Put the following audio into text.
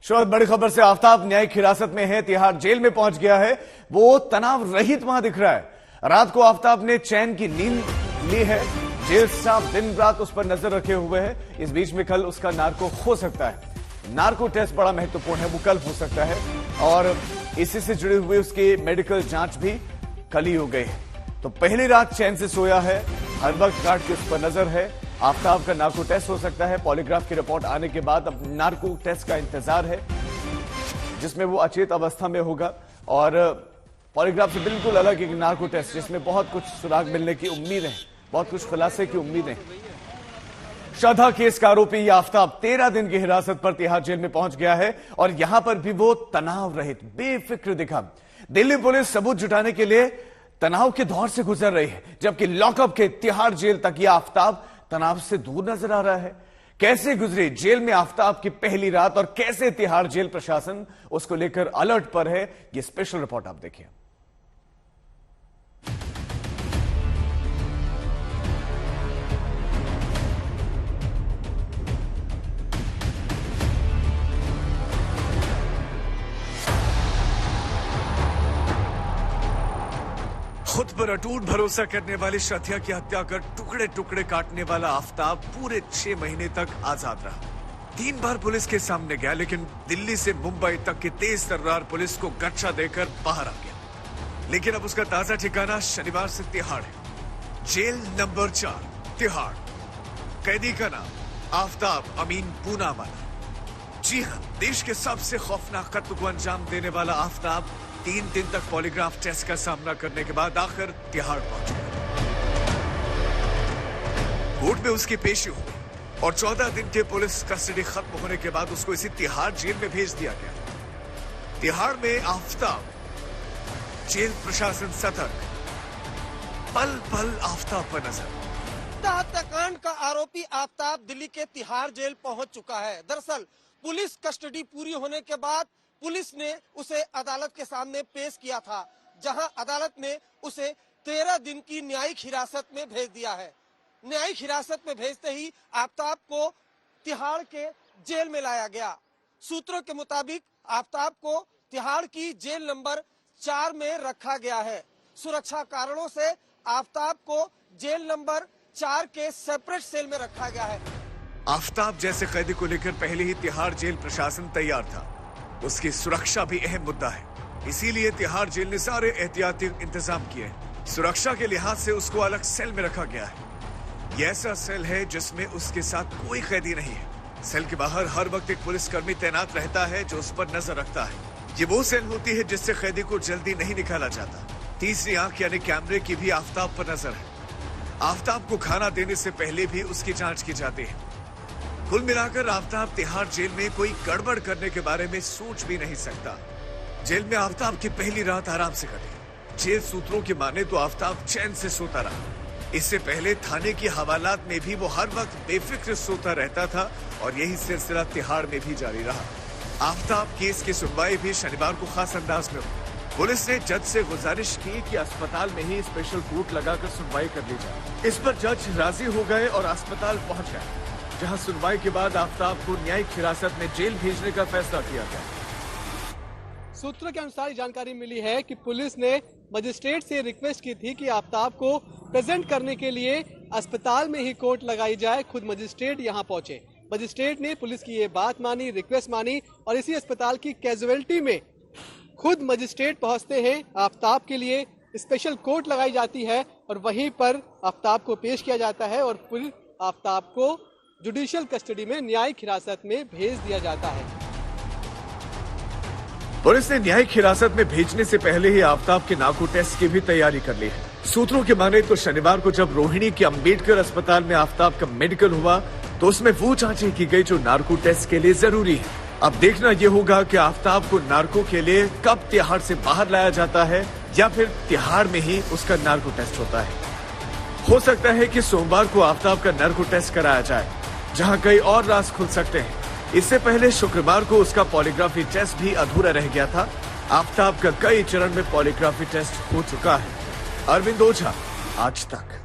शोहद बड़ी खबर से आफ्ताब न्यायिक हिरासत में है, तिहाड़ जेल में पहुंच गया है। वो तनाव रहित वहां दिख रहा है। रात को आफ्ताब ने चैन की नींद ली है। जेल स्टाफ दिन रात उस पर नजर रखे हुए है। इस बीच में कल उसका नार्को हो सकता है। नार्को टेस्ट बड़ा महत्वपूर्ण है, वो कल हो सकता है और इसी से जुड़े हुए उसकी मेडिकल जांच भी कल ही हो गई है। तो पहली रात चैन से सोया है, हर वक्त गार्ड की उस पर नजर है। आफ्ताब का नार्को टेस्ट हो सकता है। पॉलीग्राफ की रिपोर्ट आने के बाद अब नार्को टेस्ट का इंतजार है, जिसमें वो अचेत अवस्था में होगा और पॉलीग्राफ से बिल्कुल अलग एक नार्को टेस्ट जिसमें बहुत कुछ सुराग मिलने की उम्मीद है, बहुत कुछ खुलासे की उम्मीद है। श्रद्धा केस का आरोपी आफ्ताब 13 दिन की हिरासत पर तिहाड़ जेल में पहुंच गया है और यहां पर भी वो तनाव रहित बेफिक्र दिखा। दिल्ली पुलिस सबूत जुटाने के लिए तनाव के दौर से गुजर रही है, जबकि लॉकअप के तिहाड़ जेल तक यह आफ्ताब तनाव से दूर नजर आ रहा है। कैसे गुजरी जेल में आफ्ताब की पहली रात और कैसे तिहाड़ जेल प्रशासन उसको लेकर अलर्ट पर है, ये स्पेशल रिपोर्ट आप देखिए। खुद पर अटूट भरोसा करने वाली श्रद्धा की हत्या कर टुकड़े टुकड़े काटने वाला आफ्ताब पूरे 6 महीने तक आजाद रहा। 3 बार पुलिस के सामने गया, लेकिन दिल्ली से मुंबई तक की तेज तर्रार पुलिस को गच्छा देकर बाहर आ गया। लेकिन अब उसका ताजा ठिकाना शनिवार से तिहाड़ है। Jail number 4 Tihar. कैदी का नाम आफ्ताब अमीन पूनावाला। जी हां, देश के सबसे खौफनाक कत्ल को अंजाम देने वाला आफ्ताब 3 दिन तक पॉलीग्राफ टेस्ट का सामना करने के बाद आखिर तिहाड़ पहुंच गया। कोर्ट में उसकी पेशी हुई और 14 दिन के पुलिस कस्टडी खत्म होने के बाद उसको इसी तिहाड़ जेल में भेज दिया गया। तिहाड़ में आफ्ताब, जेल प्रशासन सतर्क, पल पल आफ्ताब पर नजर। हत्याकांड का आरोपी आफ्ताब दिल्ली के तिहाड़ जेल पहुंच चुका है। दरअसल पुलिस कस्टडी पूरी होने के बाद पुलिस ने उसे अदालत के सामने पेश किया था, जहां अदालत ने उसे 13 दिन की न्यायिक हिरासत में भेज दिया है। न्यायिक हिरासत में भेजते ही आफ्ताब को तिहाड़ के जेल में लाया गया। सूत्रों के मुताबिक आफ्ताब को तिहाड़ की जेल नंबर 4 में रखा गया है। सुरक्षा कारणों से आफ्ताब को जेल नंबर 4 के सेपरेट सेल में रखा गया है। आफ्ताब जैसे कैदी को लेकर पहले ही तिहाड़ जेल प्रशासन तैयार था। उसकी सुरक्षा भी अहम मुद्दा है, इसीलिए तिहाड़ जेल ने सारे एहतियाती इंतजाम किए। सुरक्षा के लिहाज से उसको अलग सेल में रखा गया है। यह ऐसा सेल है जिसमें उसके साथ कोई कैदी नहीं है। सेल के बाहर हर वक्त एक पुलिसकर्मी तैनात रहता है जो उस पर नजर रखता है। ये वो सेल होती है जिससे कैदी को जल्दी नहीं निकाला जाता। तीसरी आंख यानी कैमरे की भी आफ्ताब पर नजर है। आफ्ताब को खाना देने से पहले भी उसकी जांच की जाती है। कुल मिलाकर आफ्ताब तिहाड़ जेल में कोई गड़बड़ करने के बारे में सोच भी नहीं सकता। जेल में आफ्ताब की पहली रात आराम से कटी। जेल सूत्रों की माने तो आफ्ताब चैन से सोता रहा। इससे पहले थाने की हवालात में भी वो हर वक्त बेफिक्र सोता रहता था और यही सिलसिला तिहाड़ में भी जारी रहा। आफ्ताब केस की सुनवाई भी शनिवार को खास अंदाज में हुई। पुलिस ने जज से गुजारिश की कि अस्पताल में ही स्पेशल कोर्ट लगाकर सुनवाई कर ली जाए। इस पर जज राजी हो गए और अस्पताल पहुंच गए, जहां सुनवाई के बाद आफ्ताब को न्यायिक हिरासत में जेल भेजने का फैसला किया गया। सूत्रों के अनुसार जानकारी मिली है कि पुलिस ने मजिस्ट्रेट से रिक्वेस्ट की थी कि आफ्ताब को प्रेजेंट करने के लिए अस्पताल में ही कोर्ट लगाई जाए। खुद मजिस्ट्रेट यहां पहुंचे। मजिस्ट्रेट ने पुलिस की ये बात मानी, रिक्वेस्ट मानी और इसी अस्पताल की कैजुअलिटी में खुद मजिस्ट्रेट पहुंचते हैं। आफ्ताब के लिए स्पेशल कोर्ट लगाई जाती है और वहीं पर आफ्ताब को पेश किया जाता है और फिर आफ्ताब को जुडिशियल कस्टडी में न्यायिक हिरासत में भेज दिया जाता है। पुलिस ने न्यायिक हिरासत में भेजने से पहले ही आफ्ताब के नार्को टेस्ट की भी तैयारी कर ली है। सूत्रों के माने तो शनिवार को जब रोहिणी के अंबेडकर अस्पताल में आफ्ताब का मेडिकल हुआ तो उसमें वो जांचें की गई जो नार्को टेस्ट के लिए जरूरी है। अब देखना यह होगा कि आफ्ताब को नार्को के लिए कब तिहाड़ से बाहर लाया जाता है या फिर तिहाड़ में ही उसका नार्को टेस्ट होता है। हो सकता है कि सोमवार को आफ्ताब का नार्को टेस्ट कराया जाए, जहां कई और राज खुल सकते हैं। इससे पहले शुक्रवार को उसका पॉलीग्राफी टेस्ट भी अधूरा रह गया था। आफ्ताब का कई चरण में पॉलीग्राफी टेस्ट हो चुका है। अरविंद ओझा, आज तक।